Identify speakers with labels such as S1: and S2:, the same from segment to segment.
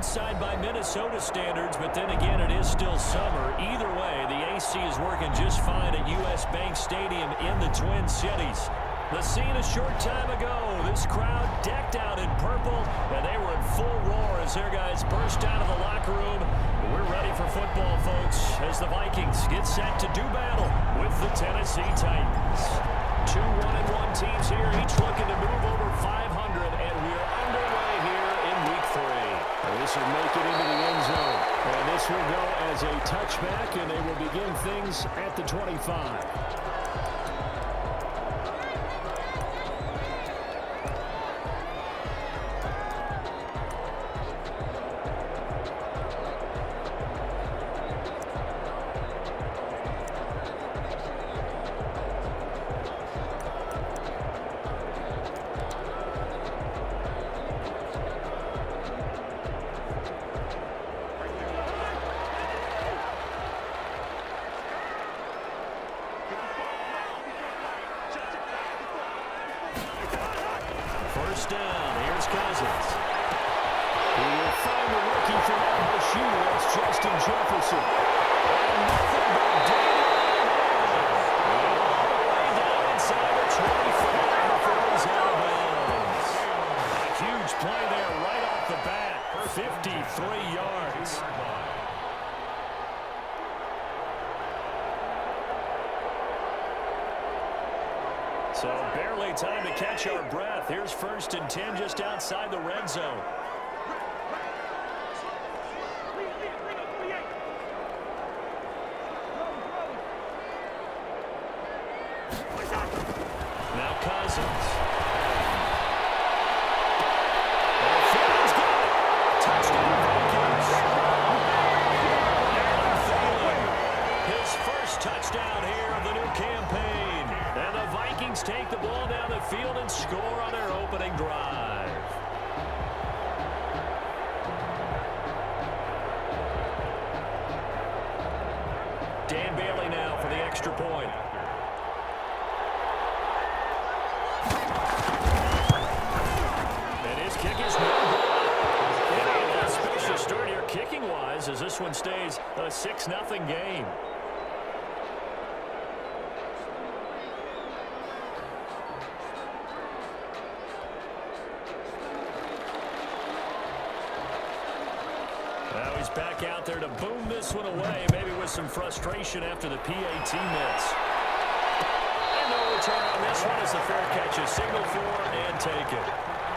S1: outside by Minnesota standards, but then again, it is still summer. Either way, the AC is working just fine at U.S. Bank Stadium in the Twin Cities. The scene a short time ago, this crowd decked out in purple, and they were in full roar as their guys burst out of the locker room. We're ready for football, folks, as the Vikings get set to do battle with the Tennessee Titans. Two 1-1 teams here, each looking to move over 500, and we're underway here in Week 3. This will make it into the end zone, and this will go as a touchback, and they will begin things at the 25. First down, here's Cousins. He will find the rookie from LSU. That's Justin Jefferson. And nothing but all the way down inside the 25 before he's out of bounds. A huge play there right off the bat. 53 yards. So barely time to catch our breath. Here's 1st and 10 just outside the red zone. Now Cousins. Fields got it. Touchdown Vikings. Aaron Thielen, his first touchdown here of the new campaign. And the Vikings take the ball down the field and score on their opening drive. Dan Bailey now for the extra point. And his kick is no good. And an auspicious start here kicking-wise as this one stays a 6-0 game. Now he's back out there to boom this one away, maybe with some frustration after the PAT miss. And no return on this one as the fair catch is signaled for and taken.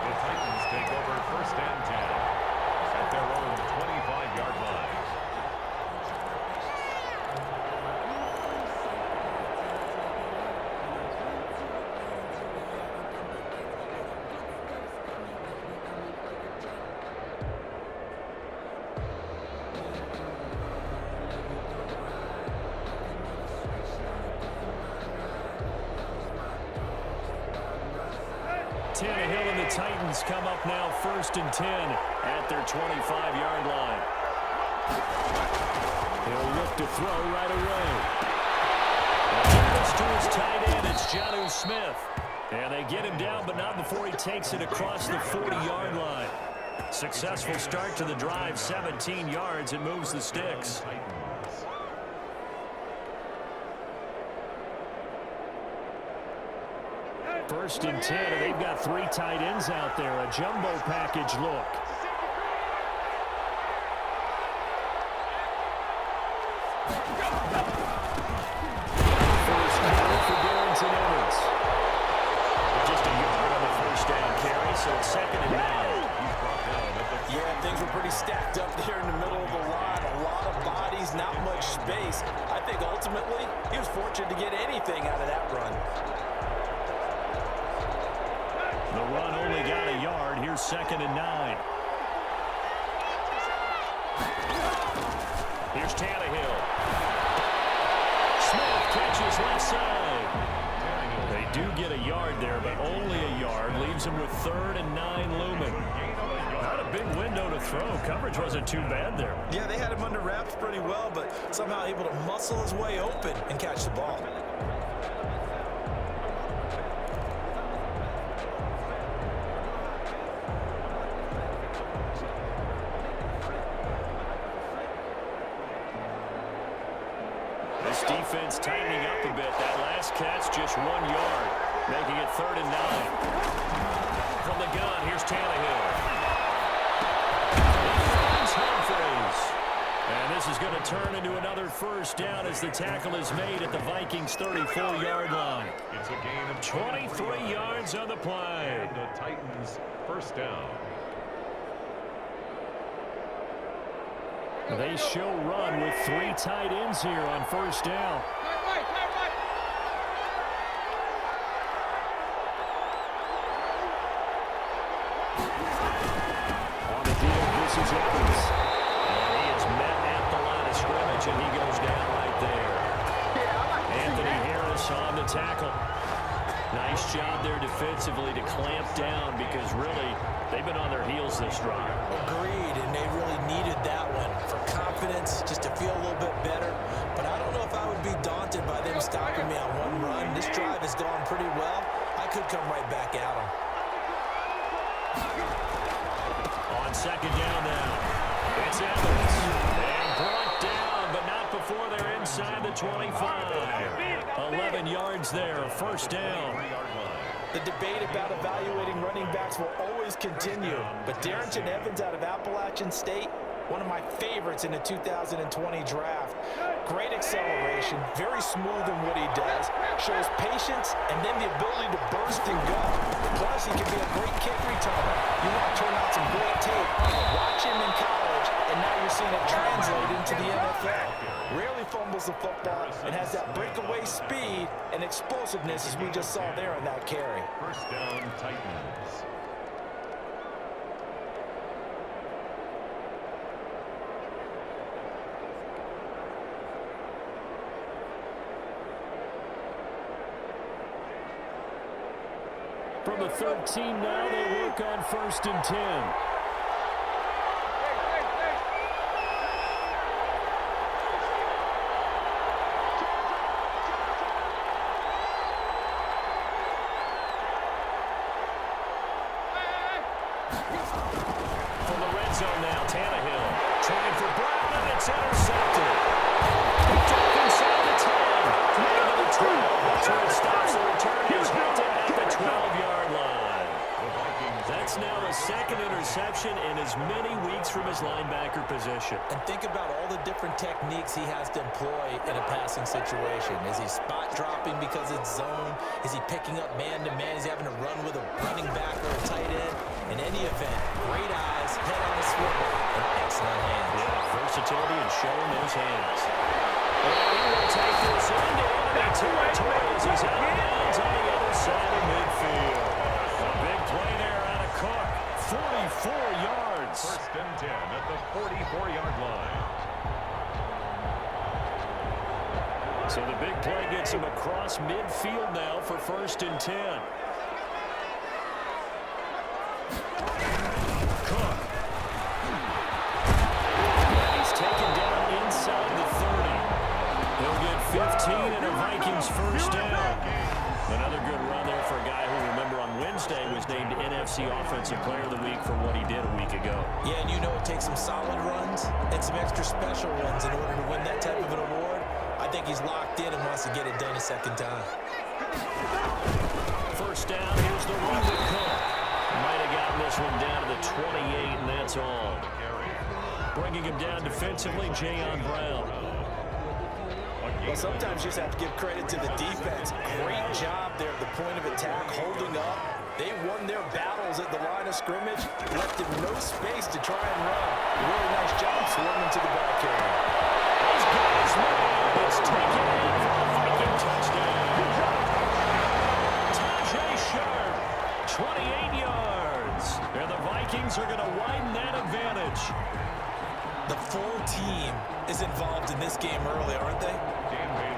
S2: The Titans take over 1st and 10 at their own 25-yard line.
S1: Tannehill and the Titans come up now 1st and 10 at their 25-yard line. He'll look to throw right away. And it's to his tight end. It's Jonnu Smith. And they get him down, but not before he takes it across the 40-yard line. Successful start to the drive, 17 yards. It moves the sticks. 1st and 10, and they've got 3 tight ends out there. A jumbo package look. First down for Darrington Evans. Just a yard on the 1st down carry, so it's 2nd and 9.
S3: Yeah, things were pretty stacked up there in the middle of the line. A lot of bodies, not much space. I think ultimately he was fortunate to get anything out of that run.
S1: The run only got a yard. Here's 2nd and 9. Here's Tannehill. Smith catches left side. They do get a yard there, but only a yard. Leaves him with 3rd and 9 looming. Not a big window to throw. Coverage wasn't too bad there.
S3: Yeah, they had him under wraps pretty well, but somehow able to muscle his way open and catch the ball.
S1: defense tightening up a bit. That last catch, just 1 yard, making it 3rd and 9. From the gun, here's Tannehill. And this is going to turn into another first down as the tackle is made at the Vikings' 34-yard line.
S2: It's a gain of
S1: 23 yards on the play.
S2: And the Titans first down.
S1: They show run with 3 tight ends here on first down. On the deal, this is Evans. And he is met at the line of scrimmage, and he goes down right there. Anthony Harris on the tackle. Nice job there defensively to clamp down because really they've been on their heels this drive.
S3: Agreed, and they really needed that one for confidence, just to feel a little bit better. But I don't know if I would be daunted by them stopping me on one run. This drive has gone pretty well. I could come right back at them.
S1: On second down now, it's Evans. And brought down, but not before they're inside the 25. 11 yards there, first down.
S3: The debate about evaluating running backs will always continue, but Darrington Evans out of Appalachian State, one of my favorites in the 2020 draft. Great acceleration, very smooth in what he does, shows patience, and then the ability to burst and go. Plus, he can be a great kick returner. You want to turn out some great tape. Watch him in college, and now you're seeing it translate into the NFL. Rarely fumbles the football and has that breakaway speed and explosiveness as we just saw there on that carry.
S2: First down, Titans.
S1: From the 13 now, they work on 1st and 10. From the red zone now, Tannehill trying for Brown, and it's intercepted. Took inside the 10, into the 12. That's where it stops. The return is Hilton at the 12-yard line. That's now the 2nd interception in as many weeks from his linebacker position.
S3: And think about all the different techniques he has to employ in a passing situation. Is he spot dropping because it's zone? Is he picking up man-to-man? Is he having to run with a running back or a tight end? In any event, great eyes, head on a swivel, and excellent hands.
S1: Yeah, versatility and showing those hands. And he will take this into enemy territory as he's out of bounds on the other side of midfield. A big play there out of Cook. 44 yards.
S2: First and 10 at the 44-yard line.
S1: So the big play gets him across midfield now for 1st and 10. Cook. And he's taken down inside the 30. He'll get 15 and a Vikings first down. Another good run there for a guy who, remember, on Wednesday was named NFC Offensive Player of the Week for what he did a week ago.
S3: Yeah, and you know it takes some solid runs and some extra special ones in order to win that type of an award. I think he's locked in and wants to get it done a second time.
S1: First down, here's the run with Cook. Might have gotten this one down to the 28, and that's all. Bringing him down defensively, Jayon Brown.
S3: Well, sometimes you just have to give credit to the defense. Great job there at the point of attack, holding up. They won their battles at the line of scrimmage, left him no space to try and run. Really nice job swarming to the ball carrier.
S1: He's got his man. It's taken in for a Viking touchdown. Tajay Sharp, 28 yards. And the Vikings are going to widen that advantage.
S3: The full team is involved in this game early, aren't they?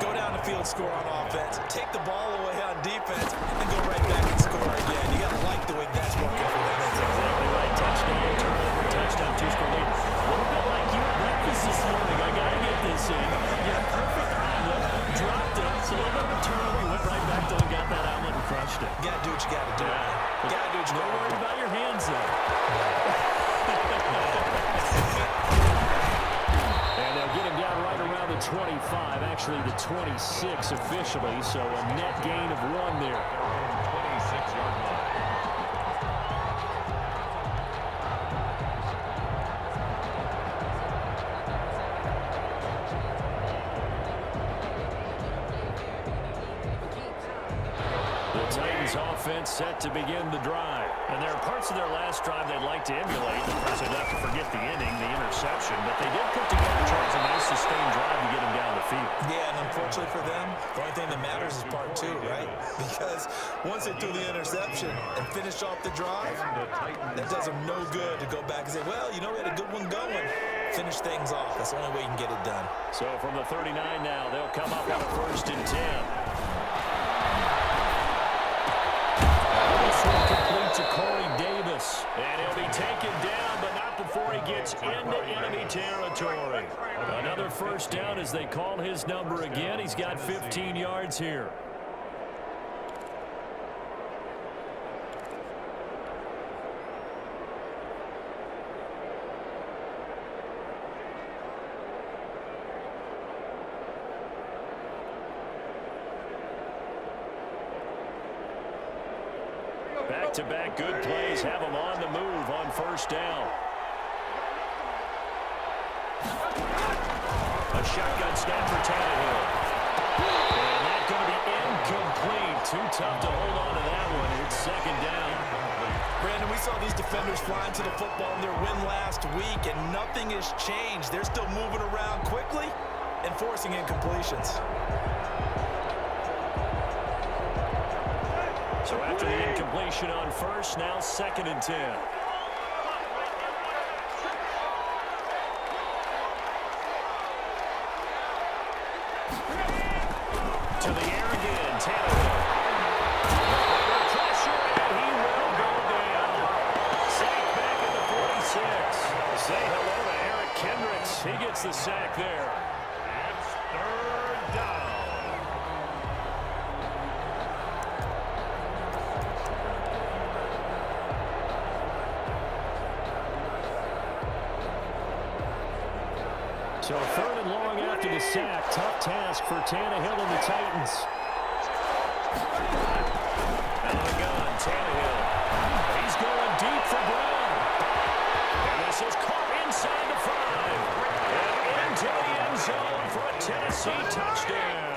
S3: Go down the field, score on offense, take the ball away on defense, and go right back and score again. You got to like the way that's working for them.
S1: That's exactly right. Touchdown, turnover, touchdown, two-score lead. A little bit like you at breakfast this morning. I got to get this in. Yeah, perfect omelet. Dropped it. It's a little bit of a turnover. You went right back to and got that omelet and crushed it.
S3: You got to do what you got to do. You got to do what you got to do.
S1: Don't worry about your hands, though. And they'll get him down right around the 25, actually the 26 officially, so a net gain of 1 there.
S2: 26-yard line.
S1: The Titans offense set to begin the drive. And there are parts of their last drive they'd like to emulate. Of course, they'd have to forget the inning, the interception. But they did put together a nice sustained drive to get them down the field.
S3: Yeah, and unfortunately for them, the only thing that matters is part 2, right? Because once they threw the interception and finished off the drive, that does them no good to go back and say, well, you know, we had a good one going. Finish things off. That's the only way you can get it done.
S1: So from the 39 now, they'll come up on a 1st and 10. Complete to Corey Davis, and he'll be taken down, but not before he gets into enemy territory. Another 1st down as they call his number again. He's got 15 yards here. Back-to-back good plays have him on the move on 1st down. A shotgun snap for Tannehill. And that's going to be incomplete. Too tough to hold on to that one. It's 2nd down.
S3: Brandon, we saw these defenders flying to the football in their win last week, and nothing has changed. They're still moving around quickly and forcing incompletions.
S1: So after the incompletion on 1st, now 2nd and 10. To the air again, Tannehill. Under pressure, and he will go down. Sack back at the 46. Say hello to Eric Kendricks. He gets the sack there.
S2: It's 3rd down.
S1: So 3rd and long after the sack. Tough task for Tannehill and the Titans. Out of the gun, Tannehill. He's going deep for Brown. And this is caught inside the 5. And into the end zone for a Tennessee touchdown.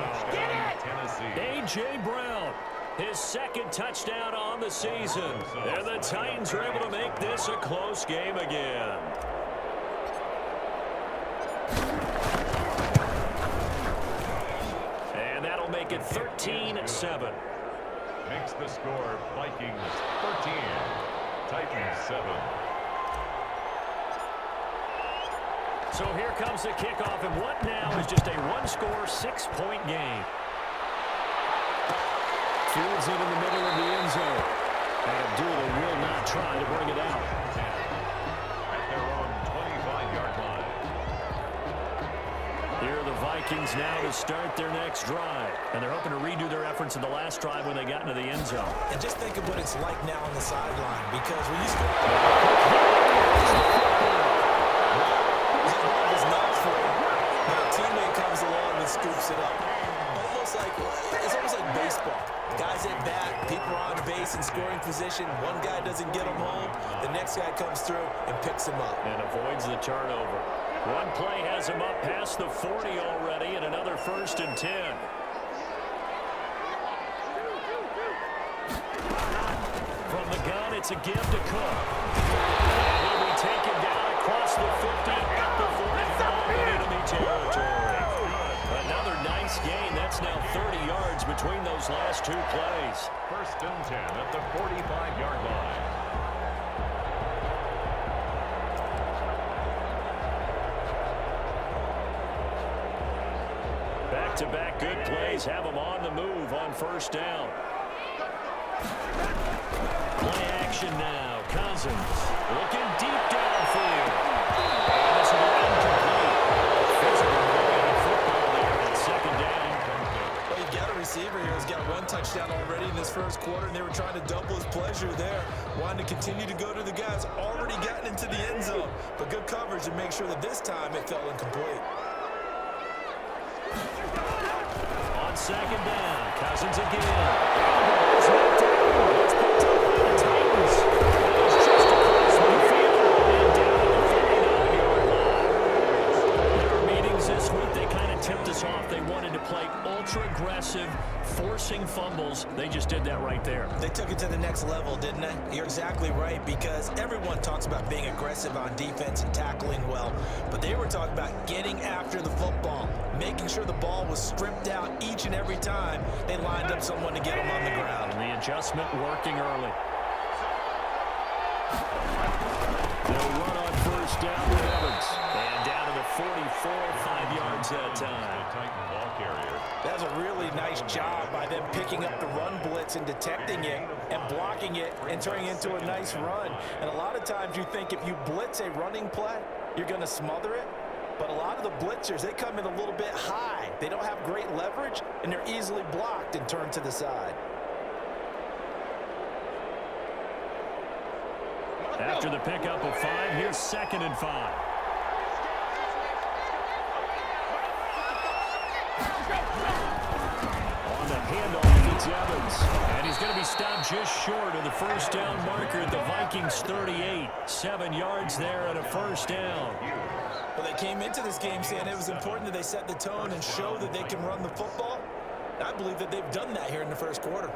S1: A.J. Brown, his 2nd touchdown on the season. And the Titans are able to make this a close game again. Make it 13-7.
S2: Makes the score Vikings 13, Titans 7.
S1: So here comes the kickoff, and what now is just a 1-score, 6-point game. Fields it in the middle of the end zone. And Abdullah will not try to bring it out.
S2: At their own 25-yard line.
S1: Here are the Vikings now to start their next drive. And they're hoping to redo their efforts in the last drive when they got into the end zone.
S3: And just think of what it's like now on the sideline, because when you score, is not for you, but a teammate comes along and scoops it up. It's almost like baseball. Guys at bat, people are on base in scoring position. One guy doesn't get them home. The next guy comes through and picks him up.
S1: And avoids the turnover. One play has him up past the 40 already, and another 1st and 10. From the gun, it's a give to Cook. And he'll be taken down across the 50 at the 45 in enemy territory. Another nice gain. That's now 30 yards between those last 2 plays.
S2: 1st and 10 at the 45-yard line.
S1: Back-to-back good plays have them on the move on 1st down. Play action now. Cousins looking deep downfield. And this will be incomplete. Physical play on the football there at 2nd down.
S3: Well, you got a receiver here who's got 1 touchdown already in this 1st quarter, and they were trying to double his pleasure there. Wanted to continue to go to the guys already gotten into the end zone. But good coverage to make sure that this time it fell incomplete.
S1: second down. Cousins again. It's knocked down. It's picked up by the Titans. That is just across midfield and down at the 49-yard line. In our meetings this week, they kind of tipped us off. They wanted to play ultra-aggressive, forcing fumbles. They just did that right there.
S3: They took it to the next level, didn't they? You're exactly right, because everyone talks about being aggressive on defense and tackling well, but they were talking about getting after the football, making sure the ball was stripped out each and every time they lined up someone to get them on the ground.
S1: And the adjustment working early. They'll run on first down with Evans. And down to the 44, 5 yards that time.
S2: Titan ball carrier.
S3: That was a really nice job by them picking up the run blitz and detecting it and blocking it and turning it into a nice run. And a lot of times you think if you blitz a running play, you're going to smother it. But a lot of the blitzers, they come in a little bit high. They don't have great leverage, and they're easily blocked and turned to the side.
S1: After the pickup of 5, here's 2nd and 5. On the handoff, it's Evans. And he's going to be stopped just short of the first down marker at the Vikings 38. 7 yards there and a first down.
S3: Well, they came into this game saying it was important that they set the tone and show that they can run the football. I believe that they've done that here in the first quarter.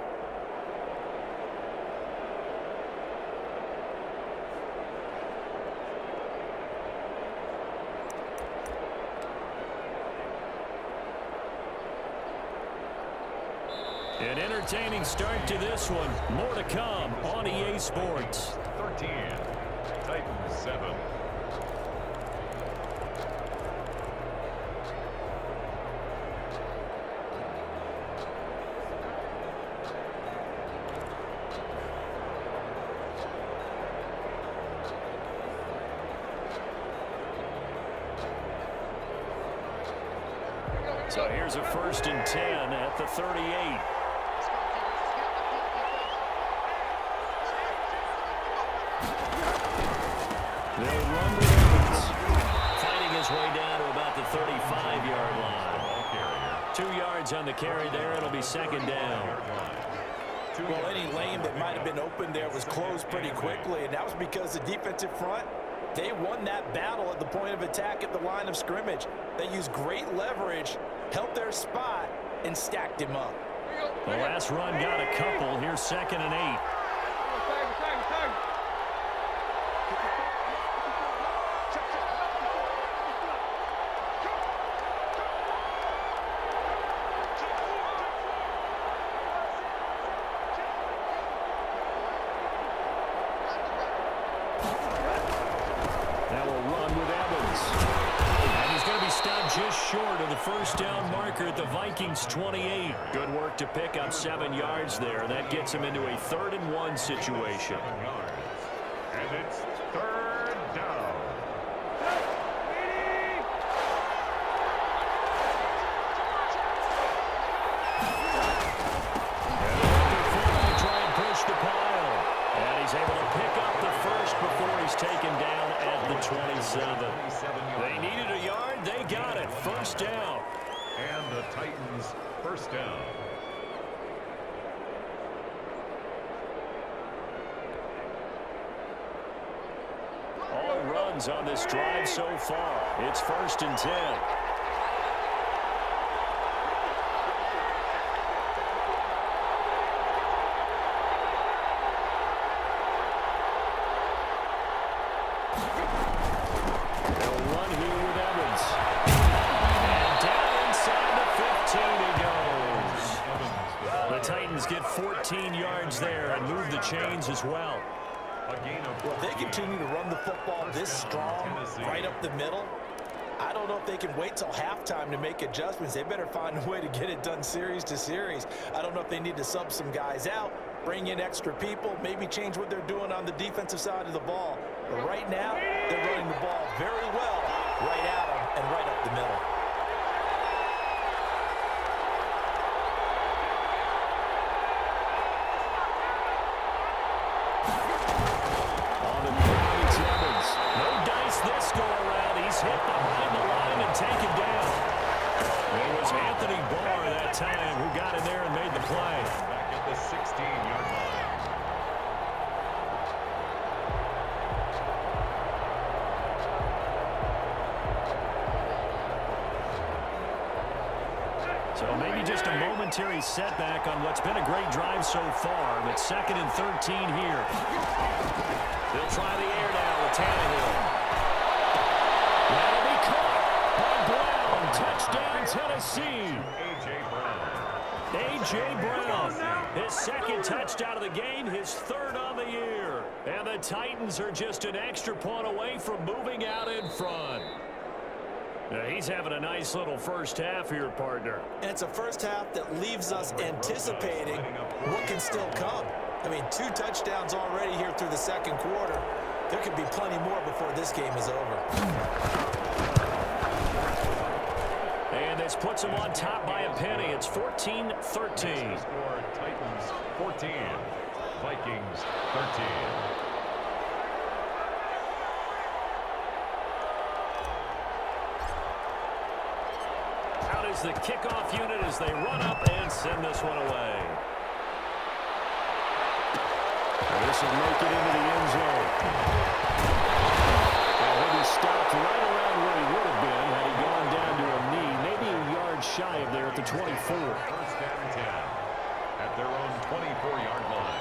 S1: An entertaining start to this one. More to come on EA Sports.
S2: 13. Titans 7.
S1: So here's a 1st and 10 at the 38. They'll run with Evans. Fighting his way down to about the 35-yard line. 2 yards on the carry there. It'll be 2nd down.
S3: Well, any lane that might have been open there was closed pretty quickly, and that was because the defensive front, they won that battle at the point of attack at the line of scrimmage. They used great leverage, held their spot, and stacked him up.
S1: The last run got a couple. Here's 2nd and 8. Just short of the first down marker at the Vikings 28. Good work to pick up 7 yards there. That gets him into a 3rd and 1 situation.
S2: And it's 3rd down.
S1: And try and push the pile. And he's able to pick up the first before he's taken down at the 27. They needed a yard. They got it. First down.
S2: And the Titans first down.
S1: All runs on this drive so far. It's 1st and 10. Get 14 yards there and move the chains as well.
S3: Well, if they continue to run the football this strong, right up the middle, I don't know if they can wait till halftime to make adjustments. They better find a way to get it done series to series. I don't know if they need to sub some guys out, bring in extra people, maybe change what they're doing on the defensive side of the ball. But right now, they're running the ball very well right at them and right up the middle.
S1: Hit behind the line and taken down. It was Anthony Barr that time who Maybe just a momentary setback on what's been a great drive so far. But 2nd and 13 here. They'll try the air now with Tannehill. That'll be caught by Brown. Touchdown, Tennessee. A.J. Brown, his 2nd touchdown of the game, his 3rd on the year. And the Titans are just an extra point away from moving out in front. He's having a nice little first half here, partner.
S3: And it's a first half that leaves us anticipating what can still come. I mean, 2 touchdowns already here through the 2nd quarter. There could be plenty more before this game is over.
S1: And this puts them on top by a penny. It's 14-13.
S2: Titans 14, Vikings 13.
S1: Out is the kickoff unit as they run up and send this one away. This will make it into the end zone. And he'll be stopped right around where he would have been had he gone down to a knee, maybe a yard shy of there at the 24.
S2: First and 10 at their own 24-yard line.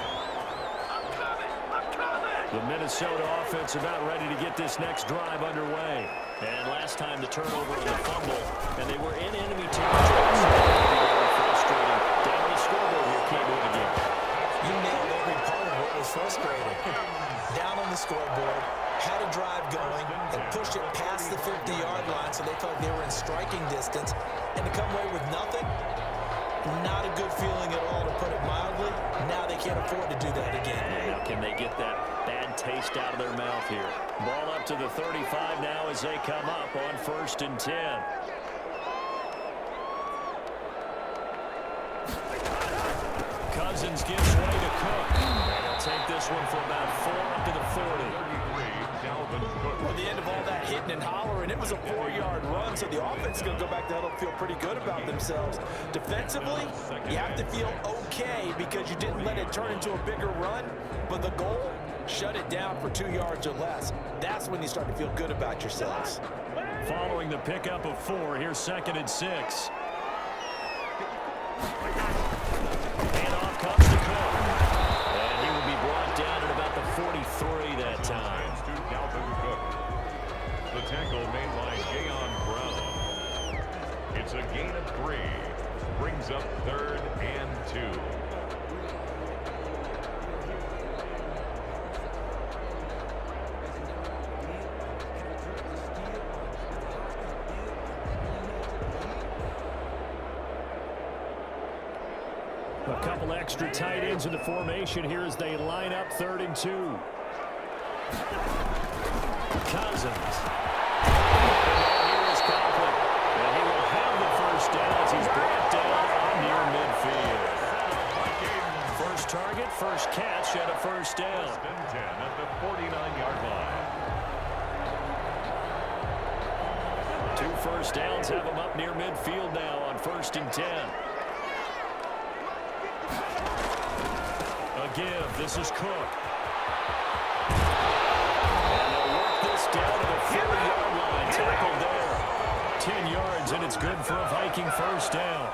S1: The Minnesota offense about ready to get this next drive underway. And last time the turnover and the fumble, and they were in enemy territory. So very frustrating. Down the scoreboard here, can't do it again.
S3: You nailed every part of what was frustrating. Down on the scoreboard, had a drive going, and pushed it past the 50-yard line so they felt they were in striking distance. And to come away with nothing, not a good feeling at all, to put it mildly. Now they can't afford to do that again.
S1: Now can they get that bad taste out of their mouth here? Ball up to the 35 now as they come up on 1st and 10. Cousins gives way to Cook. And he'll take this one for about 4 up to the 40.
S3: Well, the end of all that hitting and hollering, it was a 4-yard run, so the offense is going to go back to huddle and feel pretty good about themselves. Defensively, you have to feel okay because you didn't let it turn into a bigger run, but the goal, shut it down for 2 yards or less. That's when you start to feel good about yourselves.
S1: Following the pickup of 4, here's 2nd and 6. And off comes the Cook. And he will be brought down at about the 43 that time.
S2: The tackle made by Jayon Brown. It's a gain of 3. Brings up 3rd and 2.
S1: A couple extra tight ends in the formation here as they line up 3rd and 2. Cousins. Here is Conklin. And he will have the first down as he's brought down near midfield. First target, first catch, and a first down.
S2: 1st and 10 at the 49-yard line.
S1: 2 first downs have them up near midfield now on 1st and 10. A give. This is Cook. Down to the 40-yard line, tackled there. 10 yards, and it's good for a Viking first down.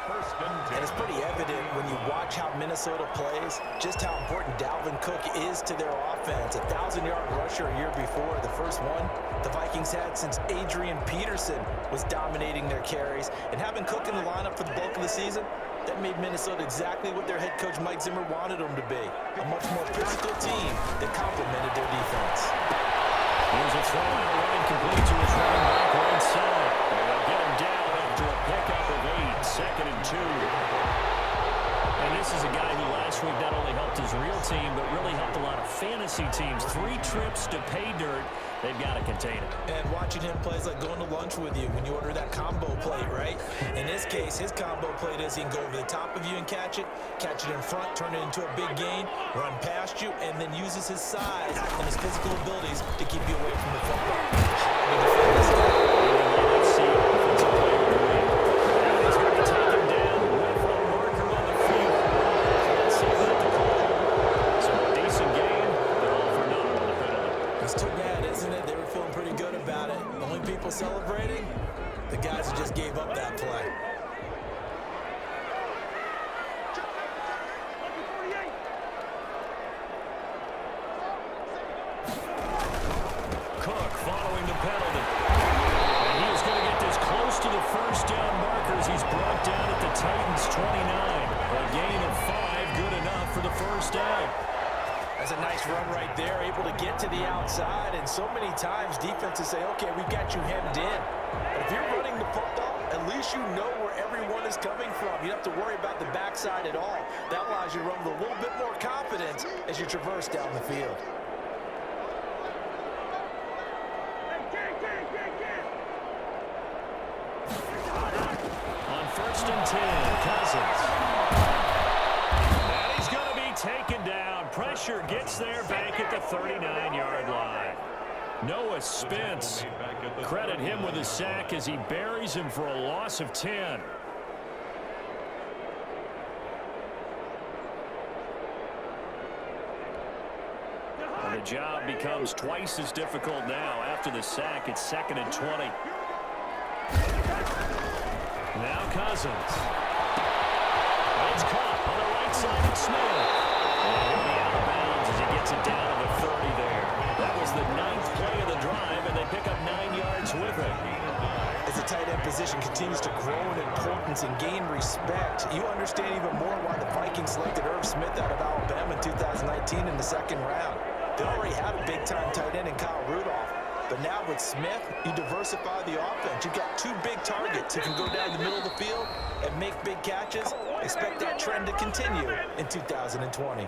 S3: And it's pretty evident when you watch how Minnesota plays, just how important Dalvin Cook is to their offense. A 1,000-yard rusher a year before, the first one the Vikings had since Adrian Peterson was dominating their carries. And having Cook in the lineup for the bulk of the season, that made Minnesota exactly what their head coach Mike Zimmer wanted them to be. A much more physical team that complemented their defense.
S1: Here's a throw out right, complete to his running back right side. They'll get him down after a pickup of 8, 2nd and 2. And this is a guy who last week not only helped his real team, but really helped a lot of fantasy teams. 3 trips to pay dirt. They've got to contain it.
S3: And watching him play is like going to lunch with you when you order that combo plate, right? In this case, his combo plate is he can go over the top of you and catch it in front, turn it into a big gain, run past you, and then uses his size and his physical abilities to keep you away from the football. Hard to defend this guy.
S1: Let's see. Offensive player of the week. And he's going to take him down with a marker on the field. Let's see about the call. So a decent game, but all for naught on the penalty.
S3: It's too bad, isn't it? They were feeling pretty good about it. Only people celebrating, the guys who just gave up that play.
S1: A gain of 5, good enough for the first down.
S3: That's a nice run right there, able to get to the outside, and so many times defenses say, okay, we've got you hemmed in. But if you're running the football, at least you know where everyone is coming from. You don't have to worry about the backside at all. That allows you to run with a little bit more confidence as you traverse down the field.
S1: On 1st and 10, Cousins. And he's going to be taken down. Pressure gets there back at the 39-yard line. Noah Spence, credit him with a sack as he buries him for a loss of 10. And the job becomes twice as difficult now. After the sack, it's 2nd and 20. Now Cousins. It's caught on the right side of Smith. And he'll be out of bounds as he gets it down to the 30 there. That was the 9th play of the drive, and they pick up 9 yards with it.
S3: As the tight end position continues to grow in importance and gain respect, you understand even more why the Vikings selected Irv Smith out of Alabama in 2019 in the 2nd round. They already had a big-time tight end in Kyle Rudolph. But now with Smith, you diversify the offense. You've got 2 big targets who can go down the middle of the field and make big catches. Expect that trend to continue in 2020.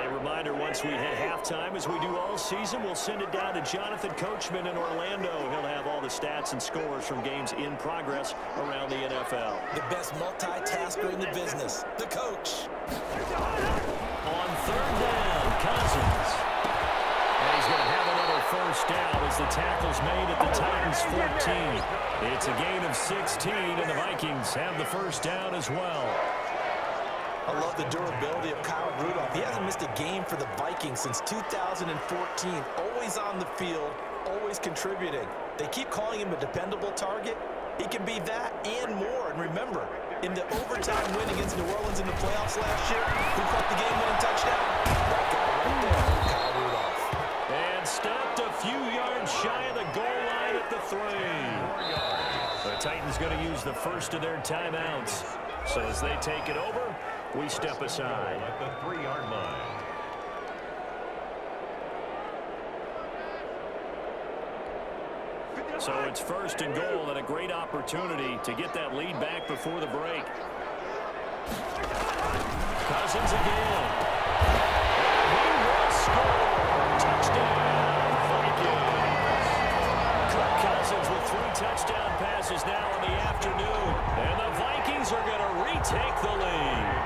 S1: Reminder, once we hit halftime, as we do all season, we'll send it down to Jonathan Coachman in Orlando. He'll have all the stats and scores from games in progress around the NFL.
S3: The best multitasker in the business, the coach.
S1: On 3rd down, Cousins. And he's going to have another first down as the tackle's made at the Titans' 14. It's a gain of 16, and the Vikings have the first down as well.
S3: I love the durability of Kyle Rudolph. He hasn't missed a game for the Vikings since 2014. Always on the field, always contributing. They keep calling him a dependable target. He can be that and more. And remember, in the overtime win against New Orleans in the playoffs last year, who caught the game-winning touchdown? That guy right there, Kyle Rudolph.
S1: And stopped a few yards shy of the goal line at the 3. The Titans going to use the first of their timeouts. So as they take it over, we step aside.
S2: At the 3-yard line.
S1: So it's 1st and goal and a great opportunity to get that lead back before the break. Cousins again. And he will score. Touchdown, Vikings. Kirk Cousins with 3 touchdown passes now in the afternoon. And the Vikings are going to retake the lead.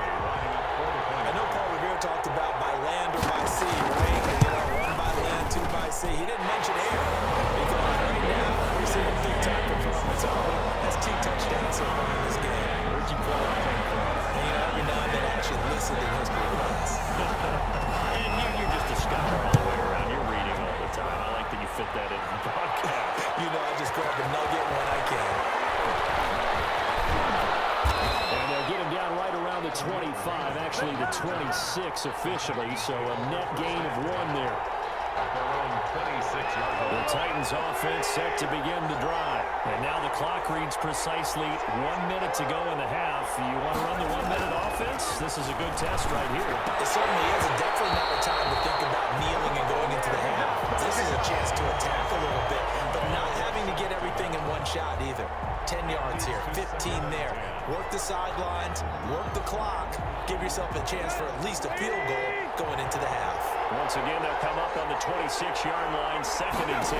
S3: I know Paul Revere talked about by land or by sea, right? You know, 1 by land, 2 by sea. He didn't mention air because right now we're seeing a big-time performance. That's 2 touchdowns so far in this game. Where'd you pull that thing from? You know, every now and then actually listen to history class.
S1: And you're just a scholar all the way around. You're reading all the time. I like that you fit that in the broadcast.
S3: You know, I just grab the nugget when I can.
S1: And they'll get him down right around the 25, actually the 26 officially, so a net gain of 1 there. The Titans offense set to begin the drive. And now the clock reads precisely 1 minute to go in the half. You want to run the 1-minute offense? This is a good test right here.
S3: It certainly is, and definitely not the time to think about kneeling and going into the half. This is a chance to attack a little bit, but not having to get everything in one shot either. 10 yards here, 15 there. Work the sidelines, work the clock. Give yourself a chance for at least a field goal going into the half.
S1: Once again, they'll come up on the 26-yard line, 2nd and 10.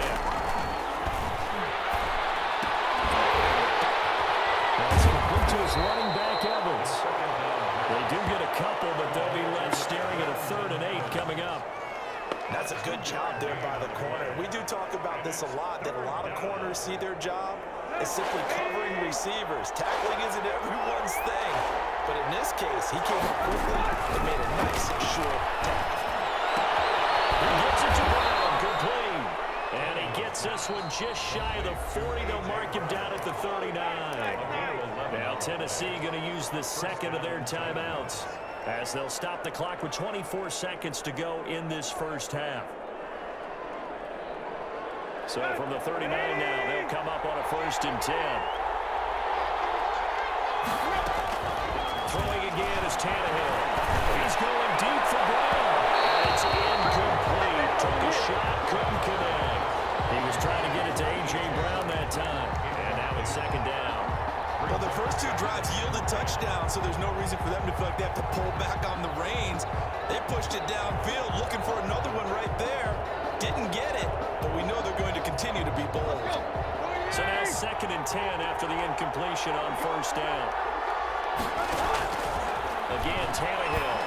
S1: That's complete to his running back, Evans. They do get a couple, but they'll be left staring at a 3rd and 8 coming up.
S3: That's a good job there by the corner. We do talk about this a lot, that a lot of corners see their job as simply covering receivers. Tackling isn't everyone's thing. But in this case, he came up quickly and made a nice, short tackle.
S1: He gets it to Brown, complete. And he gets this one just shy of the 40. They'll mark him down at the 39. Now Tennessee going to use the second of their timeouts as they'll stop the clock with 24 seconds to go in this first half. So from the 39 now, they'll come up on a 1st and 10. Throwing again is Tannehill. He's going deep for Brown. It's incomplete. Took a shot, couldn't connect. He was trying to get it to A.J. Brown that time. And now it's 2nd down.
S3: Well, the first 2 drives yielded touchdowns, so there's no reason for them to feel like they have to pull back on the reins. They pushed it downfield, looking for another one right there. Didn't get it, but we know they're going to continue to be bold.
S1: So now 2nd and 10 after the incompletion on 1st down. Again, Tannehill.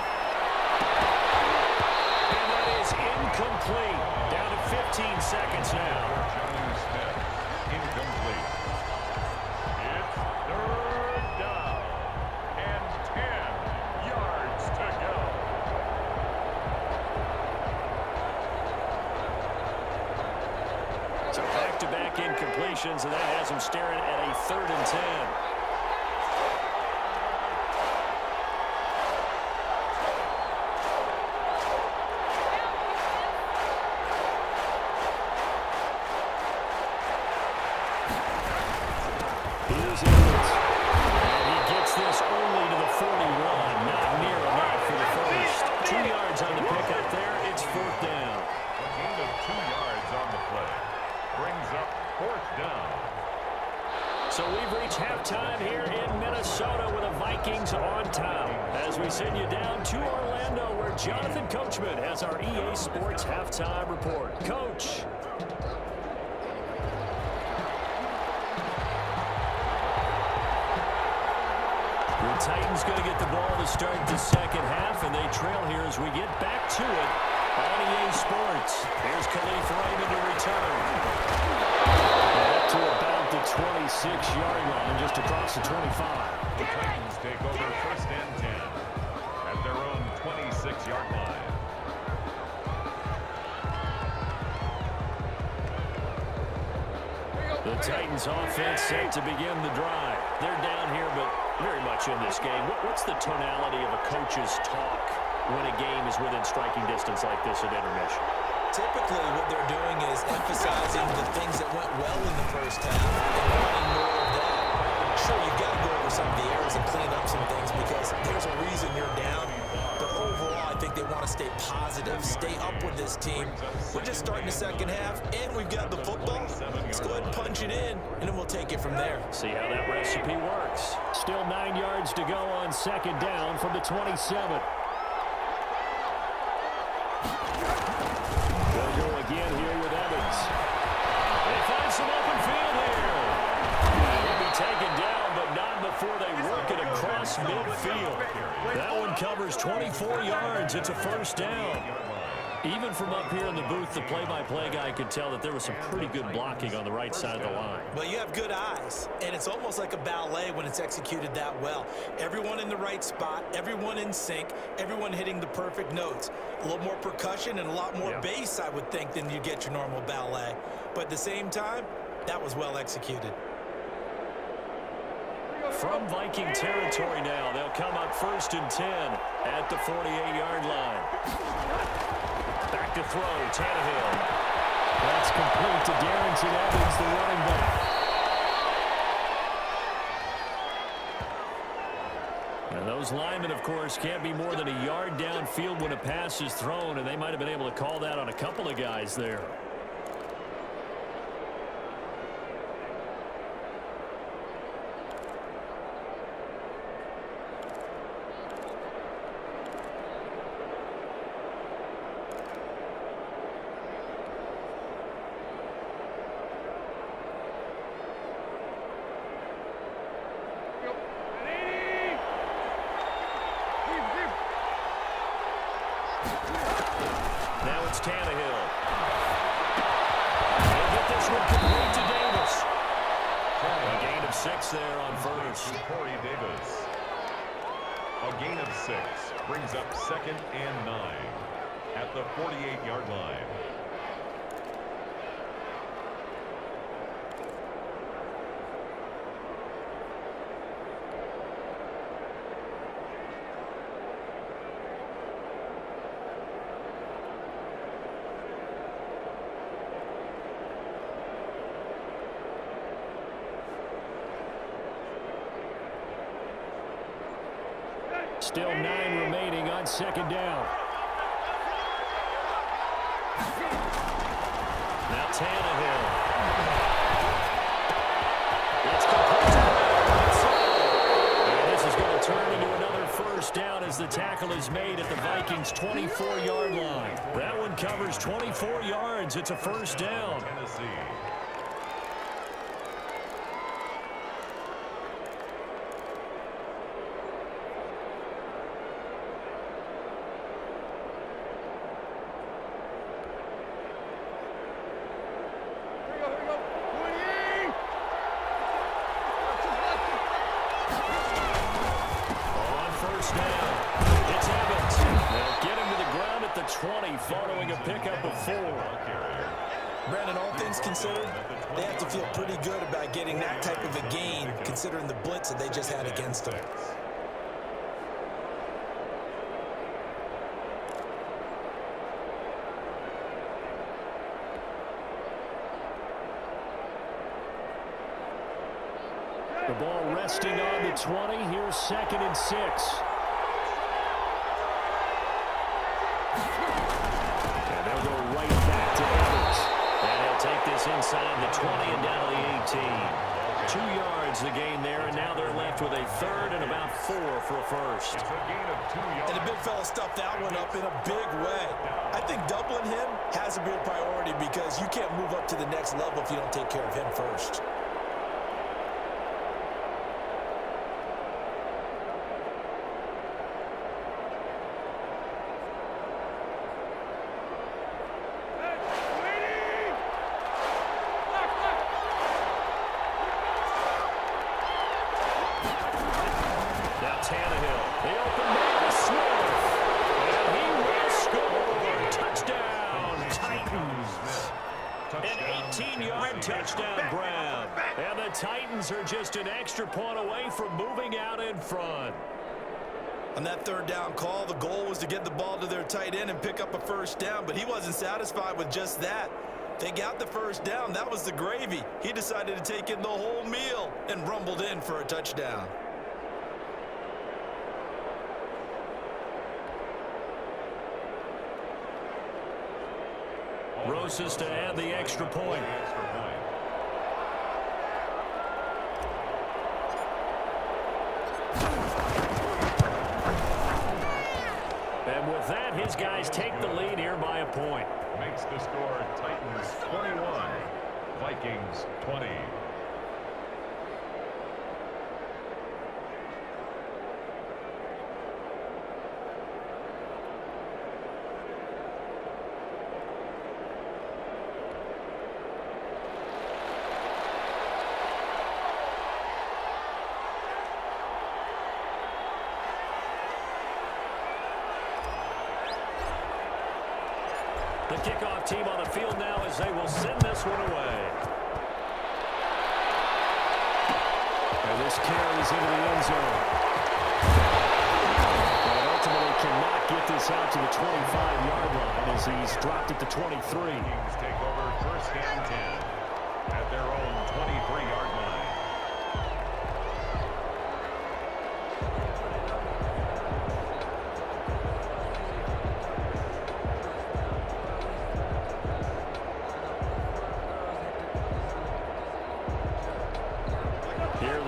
S1: And that is incomplete. Down to 15 seconds now.
S2: Incomplete. It's 3rd down and 10 yards to go.
S1: So back-to-back incompletions, and that has him staring at a 3rd and 10. Here's Edwards. And he gets this only to the 41. Not near enough for the first. 2 yards on the pickup there. It's 4th down.
S2: A gain of 2 yards on the play. Brings up 4th down.
S1: So we've reached halftime here in Minnesota with the Vikings on top. As we send you down to Orlando, where Jonathan Coachman has our EA Sports halftime report. Coach. The Titans going to get the ball to start the second half, and they trail here as we get back to it on EA Sports. Here's Khalif Raymond to return. Up to about the 26-yard line, just across the 25.
S2: The Titans take over 1st and 10 at their own 26-yard line.
S1: The Titans offense set to begin the drive. They're down here, but very much in this game. What's the tonality of a coach's talk when a game is within striking distance like this at intermission?
S3: Typically, what they're doing is emphasizing the things that went well in the first half and wanting more of that. Sure, you've got to go over some of the errors and clean up some things because there's a reason you're down. But overall, I think they want to stay positive, stay up with this team. We're just starting the second half, and we've got the football. Let's go ahead and punch it in, and then we'll take it from there.
S1: See how that recipe works. Still 9 yards to go on 2nd down from the 27. They'll go again here with Evans. They find some open field here. And he'll be taken down, but not before they work it across midfield. That one covers 24 yards. It's a 1st down. Even from up here in the booth, the play-by-play guy could tell that there was some pretty good blocking on the right side of the line.
S3: Well, you have good eyes, and it's almost like a ballet when it's executed that well. Everyone in the right spot, everyone in sync, everyone hitting the perfect notes. A little more percussion and a lot more bass, I would think, than you get your normal ballet. But at the same time, that was well executed.
S1: From Viking territory now, they'll come up 1st and 10 at the 48-yard line. Back to throw, Tannehill. That's complete to Darrington Evans, the running back. And those linemen, of course, can't be more than a yard downfield when a pass is thrown, and they might have been able to call that on a couple of guys there. Now it's Tannehill. He'll get this one complete to Davis. A gain of 6 there on 1st.
S2: Corey Davis. A gain of 6 brings up 2nd and 9 at the 48-yard line.
S1: Still 9 remaining on second down. Now Tannehill. It's complete. And this is going to turn into another first down as the tackle is made at the Vikings' 24-yard line. That one covers 24 yards. It's a first down.
S2: Tennessee.
S1: Following a pickup of 4.
S3: Brandon, all things considered, they have to feel pretty good about getting that type of a gain, considering the blitz that they just had against them.
S1: The ball resting on the 20. Here's 2nd and 6. Inside the 20 and down to the 18. 2 yards the gain there, and now they're left with a 3rd and about 4 for a first.
S2: It's a gain of 2 yards.
S3: And the big fella stuffed that one up in a big way. I think doubling him has to be a priority because you can't move up to the next level if you don't take care of him first.
S1: Are just an extra point away from moving out in front.
S3: On that 3rd down call, the goal was to get the ball to their tight end and pick up a first down, but he wasn't satisfied with just that. They got the first down. That was the gravy. He decided to take in the whole meal and rumbled in for a touchdown.
S1: Rosas to add the extra point. And with that, his guys take the lead here by a point.
S2: Makes the score Titans 21, Vikings 20.
S1: The kickoff team on the field now as they will send this one away. And this carries into the end zone. And ultimately cannot get this out to the 25-yard line as he's dropped at the 23.
S2: Vikings take over 1st and 10 at their own 23-yard line.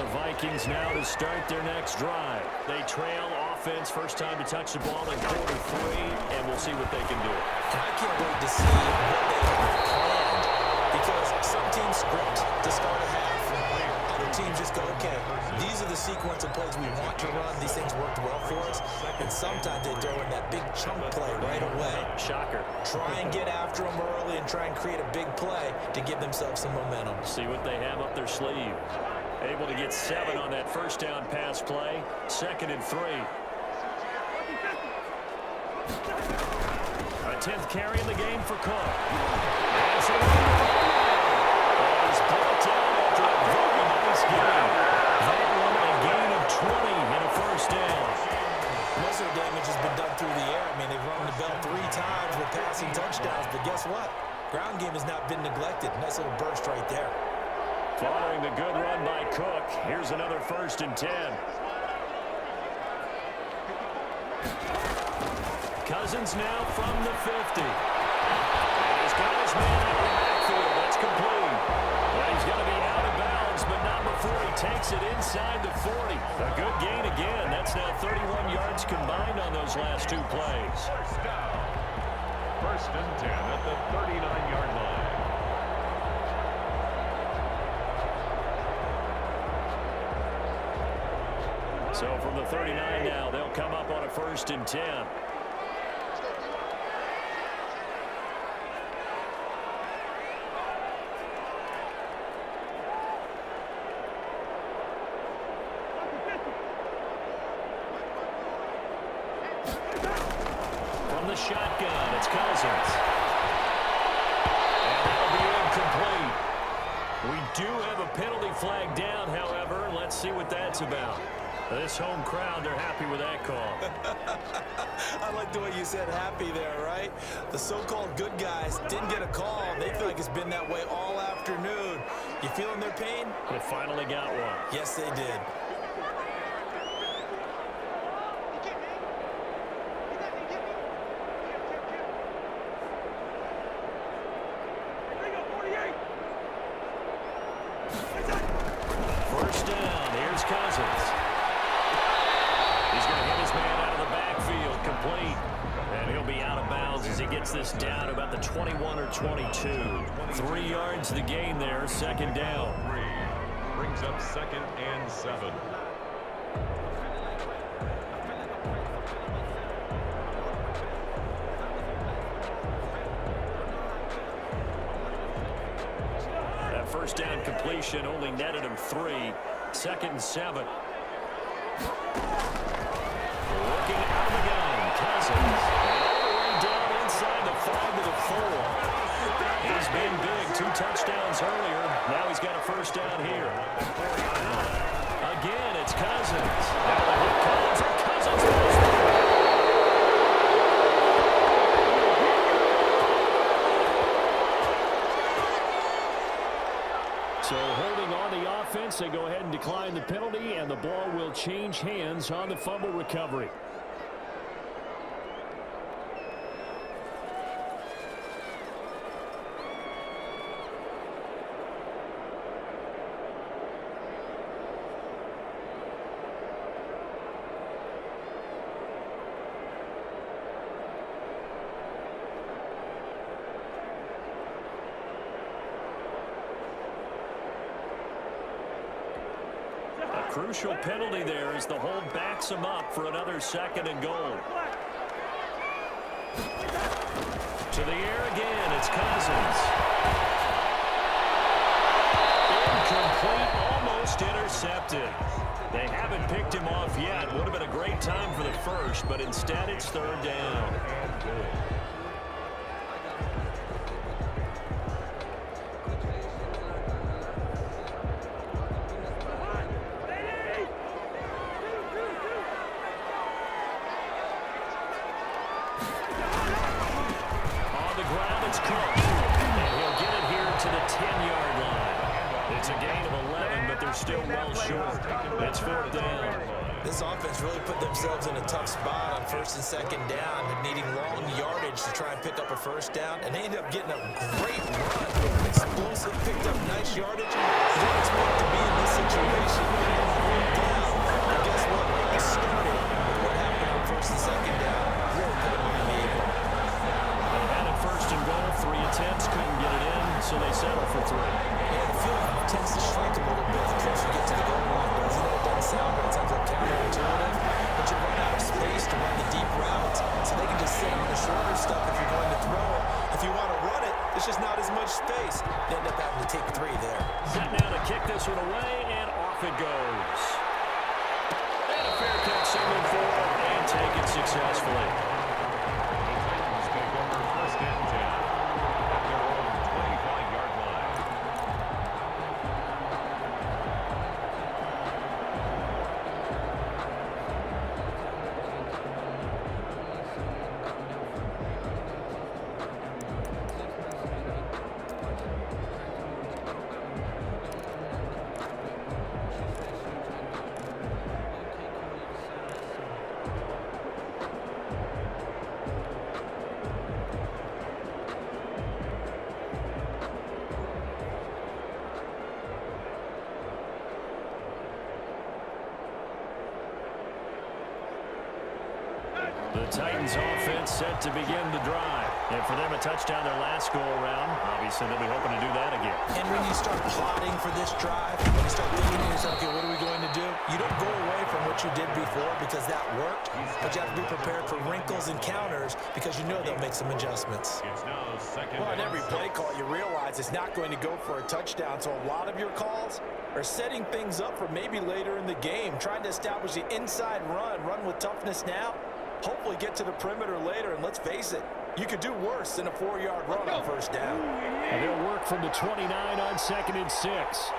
S1: Vikings now to start their next drive. They trail offense, first time to touch the ball in quarter 3, and we'll see what they can do.
S3: And I can't wait to see what they have planned because some teams script to start a half. Other teams just go, okay, these are the sequence of plays we want to run. These things worked well for us. And sometimes they throw in that big chunk play right away.
S1: Shocker.
S3: Try and get after them early and try and create a big play to give themselves some momentum.
S1: See what they have up their sleeve. Able to get 7 on that first down pass play. 2nd and 3. A 10th carry in the game for Cook. He's brought down after a very nice game. That one a gain of 20 and a first down.
S3: Most of the damage has been done through the air. I mean, they've rung the bell 3 times with passing touchdowns, but guess what? Ground game has not been neglected. Nice little burst right there.
S1: Following the good run by Cook, here's another 1st and 10. Cousins now from the 50. And he's got his man out of the backfield. That's complete. Well, he's going to be out of bounds, but not before he takes it inside the 40. A good gain again. That's now 31 yards combined on those last 2 plays.
S2: First down. First and 10 at the 39-yard line.
S1: So from the 39 now, they'll come up on a 1st and 10. From the shotgun, it's Cousins. And that'll be incomplete. We do have a penalty flag down, however. Let's see what that's about. This home crowd, they're happy with that call.
S3: I like the way you said happy there, right? The so-called good guys didn't get a call. They feel like it's been that way all afternoon. You feeling their pain?
S1: They finally got one.
S3: Yes, they did.
S1: First down, here's Cousins. He's going to hit his man out of the backfield, complete. And he'll be out of bounds as he gets this down about the 21 or 22. 3 yards the gain there, 2nd down.
S2: Brings up 2nd and 7.
S1: That first down completion only netted him 3. 2nd and 7. Working out of the gun, Cousins. And all the way down inside the 5 to the 4. He's been big, 2 touchdowns earlier. Now he's got a first down here. Again, it's Cousins. Now the hit comes, and Cousins goes through. So holding on the offense, they go ahead and decline the penalty, and the ball will change hands on the fumble recovery. Crucial penalty there as the hold backs him up for another 2nd and goal. To the air again, it's Cousins. Incomplete, almost intercepted. They haven't picked him off yet. Would have been a great time for the first, but instead it's 3rd down. Still well short. It's 4th down.
S3: This offense really put themselves in a tough spot on 1st and 2nd down, needing long yardage to try and pick up a first down, and they ended up getting a great run. Explosive, picked up nice yardage. You don't expect to be in this situation. Down. And guess what? It started with what happened on 1st and 2nd down. Really put them on the able.
S1: They had it 1st and goal. 3 attempts, couldn't get it in, so they settle for 3.
S3: Yeah, the field tends to shrink a little bit the closer you get to the goal line, doesn't it? It doesn't sound right. It sounds like counterintuitive, but you run out of space to run the deep routes, so they can just sit on the shorter stuff if you're going to throw. If you want to run it, there's just not as much space. They end up having to take 3 there.
S1: Set now to kick this one away, and off it goes. And a fair catch signal for it, and take it successfully.
S2: The Titans take over 1st and 10 at their own 25-yard line.
S1: Titans offense set to begin the drive. And for them, a touchdown their last go-around. Obviously, they'll be hoping to do that again.
S3: And when you start plotting for this drive, when you start thinking to yourself, okay, what are we going to do? You don't go away from what you did before because that worked, but you have to be prepared for wrinkles and counters because you know they'll make some adjustments. Well, on every play call, you realize it's not going to go for a touchdown, so a lot of your calls are setting things up for maybe later in the game, trying to establish the inside run with toughness now, hopefully get to the perimeter later, and let's face it, you could do worse than a 4-yard run on first down.
S1: And they'll work from the 29 on 2nd and 6.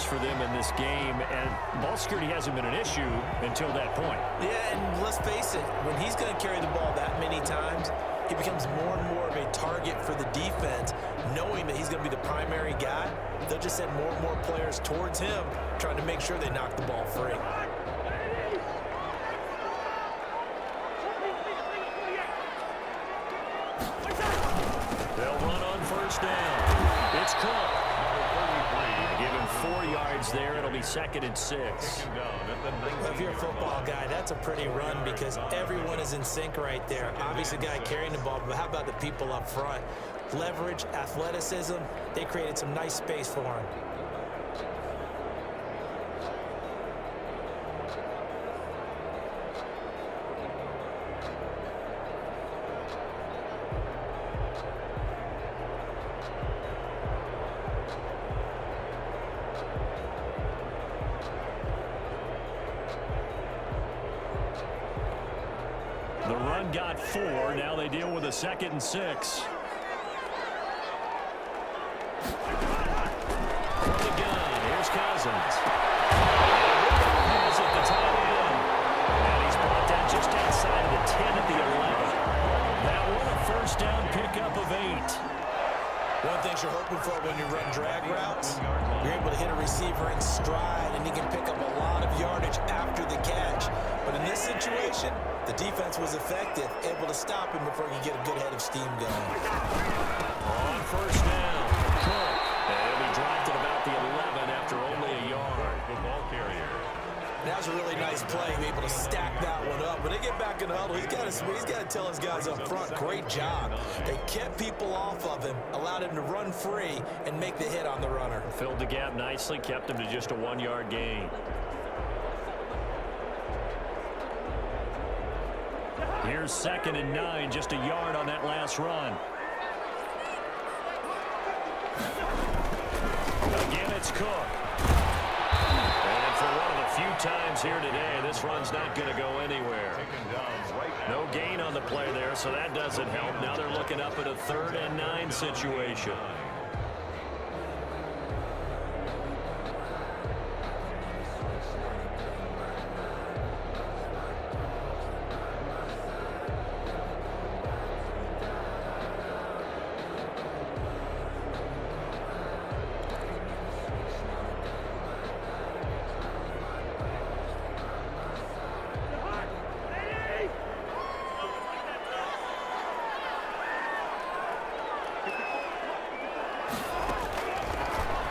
S1: For them in this game, and ball security hasn't been an issue until that point.
S3: Yeah, and let's face it, when he's going to carry the ball that many times, he becomes more and more of a target for the defense, knowing that he's going to be the primary guy. They'll just send more and more players towards him, trying to make sure they knock the ball free.
S1: They'll run on first down. It's Cook. Given 4 yards there, it'll be 2nd and 6.
S3: If you're a football guy, that's a pretty run because everyone is in sync right there. Obviously, the guy carrying the ball, but how about the people up front? Leverage, athleticism, they created some nice space for him.
S1: The run got 4. Now they deal with a 2nd and 6. From the gun, here's Cousins. Has at the tight end. And he's brought down just outside of the 10 at the 11. That one a first down pickup of 8.
S3: One thing you're hoping for when you run drag routes, you're able to hit a receiver in stride, and he can pick up a lot of yardage after the catch. But in this situation, the defense was effective, able to stop him before he could get a good head of steam going.
S1: On first down, Cook. And he'll be dropped at about the 11 after only a yard.
S2: The ball carrier.
S3: That was a really nice play, able to stack that one up. When they get back in the huddle, he's got to tell his guys up front, great job. They kept people off of him, allowed him to run free and make the hit on the runner.
S1: Filled the gap nicely, kept him to just a 1-yard gain. Here's 2nd and 9, just a yard on that last run. Again, it's Cook. And for one of the few times here today, this run's not going to go anywhere. No gain on the play there, so that doesn't help. Now they're looking up at a 3rd and 9 situation.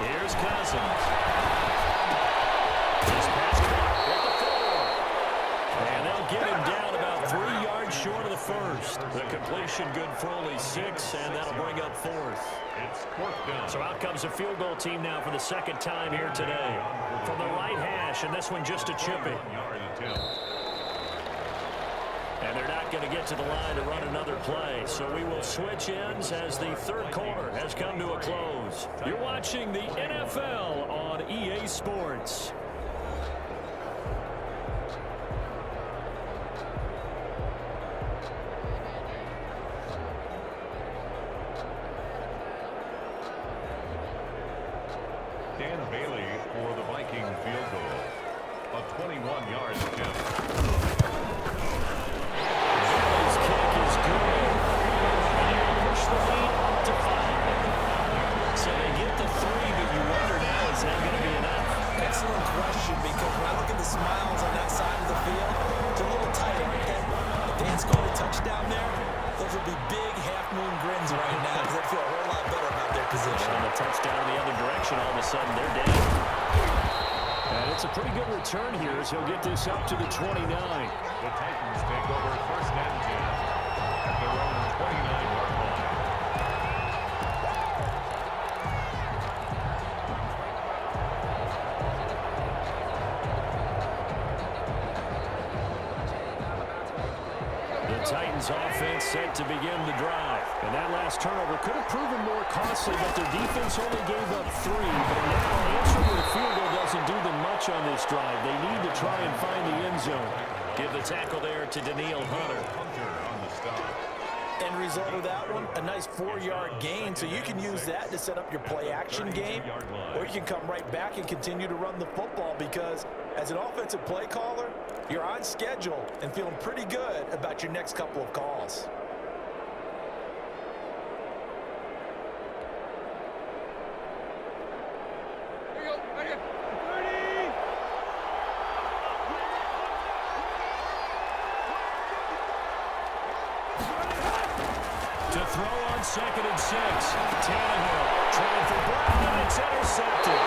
S1: Here's Cousins. This pass at the 4. And they'll get him down about 3 yards short of the first. The completion good for only 6, and that'll bring up 4th.
S2: It's 4th down.
S1: So out comes a field goal team now for the 2nd time here today. From the right hash, and this one just a chipping.
S2: 1-yard attempt.
S1: And they're not going to get to the line to run another play. So we will switch ends as the 3rd quarter has come to a close. You're watching the NFL on EA Sports.
S2: Dan Bailey for the Viking field goal. A 21-yard attempt.
S1: His kick is good. And they'll push the lead up to 5. So they get the 3, but you wonder now, is that going to be enough?
S3: Excellent question, because when I look at the smiles on that side of the field, scored a touchdown there, those would be big half-moon grins right now because they'd feel a whole lot better about their position.
S1: And a touchdown the other direction, all of a sudden they're down. And it's a pretty good return here as he'll get this up to the 29.
S2: The Titans take over first and 10 at their own 29-yard line.
S1: The Titans offense set to begin the drive. And that last turnover could have proven more costly, but their defense only gave up 3. But now answering with a field goal doesn't do them much on this drive. They need to try and find the end zone. Give the tackle there to Danielle Hunter.
S2: Hunter on the stop.
S3: End result of that one, a nice 4-yard gain, so you can use that to set up your play-action game, or you can come right back and continue to run the football because as an offensive play caller, you're on schedule and feeling pretty good about your next couple of calls.
S1: To throw on 2nd and 6. Tannehill trying for Brown, and it's intercepted.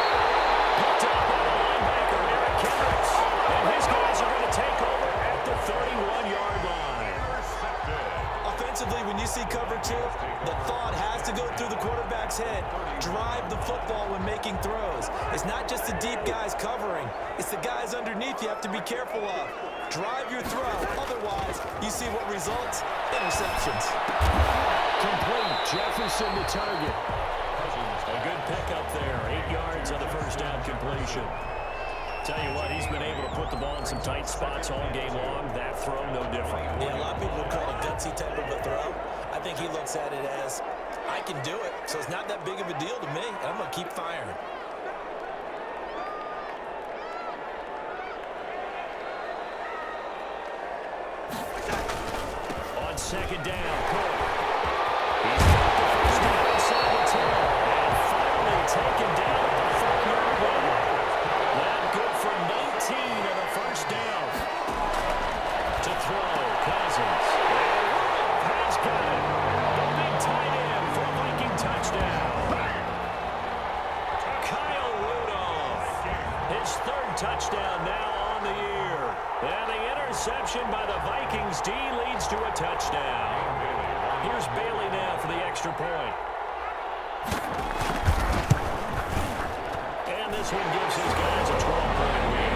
S1: Picked up by the linebacker, Eric Kendricks. And his guys are going to take over at the 31-yard line.
S3: Offensively, when you see cover 2, the thought has to go through the quarterback's head. Drive the football when making throws. It's not just the deep guys covering. It's the guys underneath you have to be careful of. Drive your throw. Otherwise, you see what results? Interceptions.
S1: Complete. Jefferson the target. A good pickup there. 8 yards on the first down completion. Tell you what, he's been able to put the ball in some tight spots all game long. That throw, no different.
S3: Yeah, a lot of people would call it a gutsy type of a throw. I think he looks at it as, I can do it, so it's not that big of a deal to me, and I'm going to keep firing.
S1: On 2nd down, Cook. He's got the first down inside the 10. And finally taken down at the 4-yard line. That good for 19 on the first down. To throw, Cousins. And Rudolph has got it. The big tight end for a Viking touchdown. Kyle Rudolph. His 3rd touchdown now on the year. And the interception by the Vikings D leads to a touchdown. Here's Bailey now for the extra point. And this one gives his guys a 12-point lead.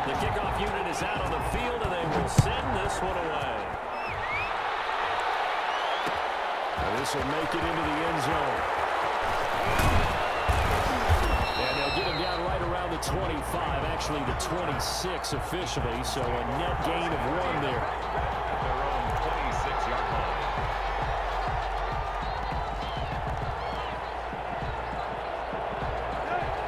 S1: The kickoff unit is out on the field, and they will send this one away. And this will make it into the end zone. And they'll get him down right around the 25, actually the 26 officially, so a net gain of 1 there.
S2: At their own 26-yard line.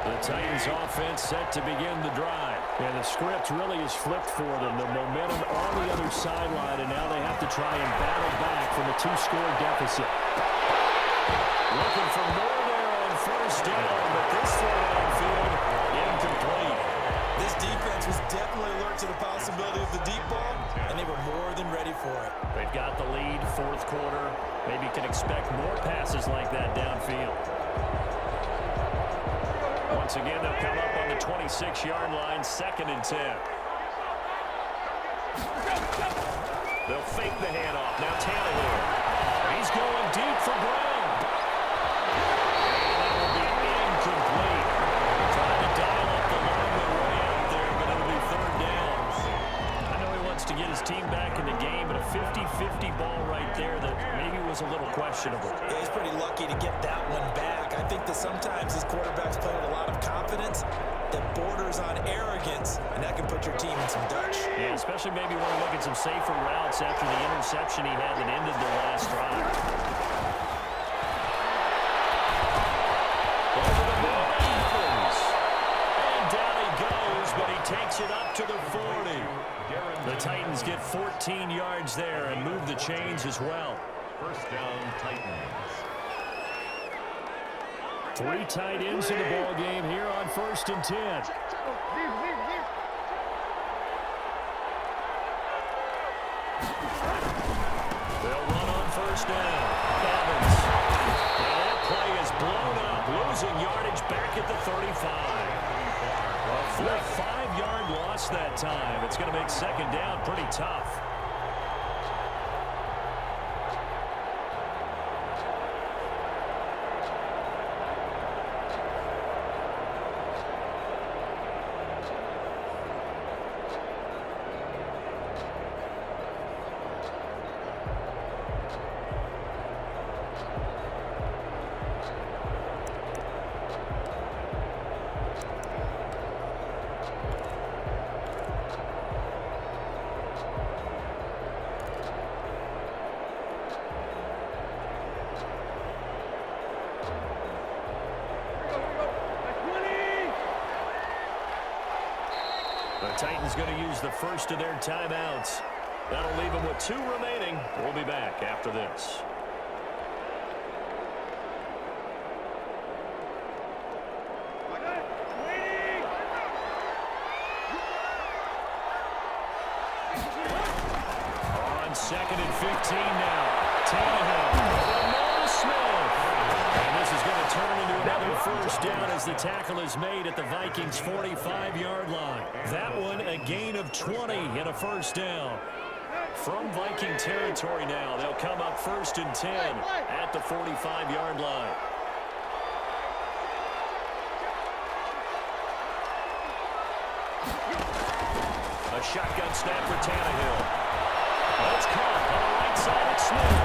S1: The Titans offense set to begin the drive. And the script really is flipped for them. The momentum on the other sideline, and now they have to try and battle back from a 2-score deficit. Looking for more there on first down, but this throw downfield incomplete.
S3: This defense was definitely alert to the possibility of the deep ball, and they were more than ready for it.
S1: They've got the lead, 4th quarter. Maybe can expect more passes like that downfield. Once again, they'll come up on the 26-yard line, 2nd and 10. They'll fake the handoff. Now Tannehill. He's going deep for Brown. And that will be incomplete. Trying to dial up the lineman way out there, but it'll be 3rd down. I know he wants to get his team back in the game, but a 50-50 ball right there that maybe was a little questionable.
S3: Yeah, he's pretty lucky to get that one back. I think that sometimes his quarterbacks play with a lot of confidence that borders on arrogance, and that can put your team in some Dutch.
S1: Yeah, especially maybe when you look at some safer routes after the interception he had that ended the last drive. picks it up to the 40. The Titans get 14 yards there and move the chains as well.
S2: First down, Titans.
S1: 3 tight ends in the ball game here on 1st and 10. They'll run on 1st down. Evans. And that play is blown up, losing yardage back at the 35. A full 5-yard loss that time. It's going to make 2nd down pretty tough. The Titans going to use the first of their timeouts. That'll leave them with 2 remaining. We'll be back after this. On 2nd and 15 now. Tannehill. Smith. And this is going to turn into another first down as the tackle is made at the Vikings' 45-yard line. That one a gain of 20 in a first down. From Viking territory now, they'll come up 1st and 10 at the 45-yard line. A shotgun snap for Tannehill. That's caught on the right side of Smith.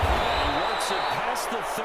S1: And he works it past the 30.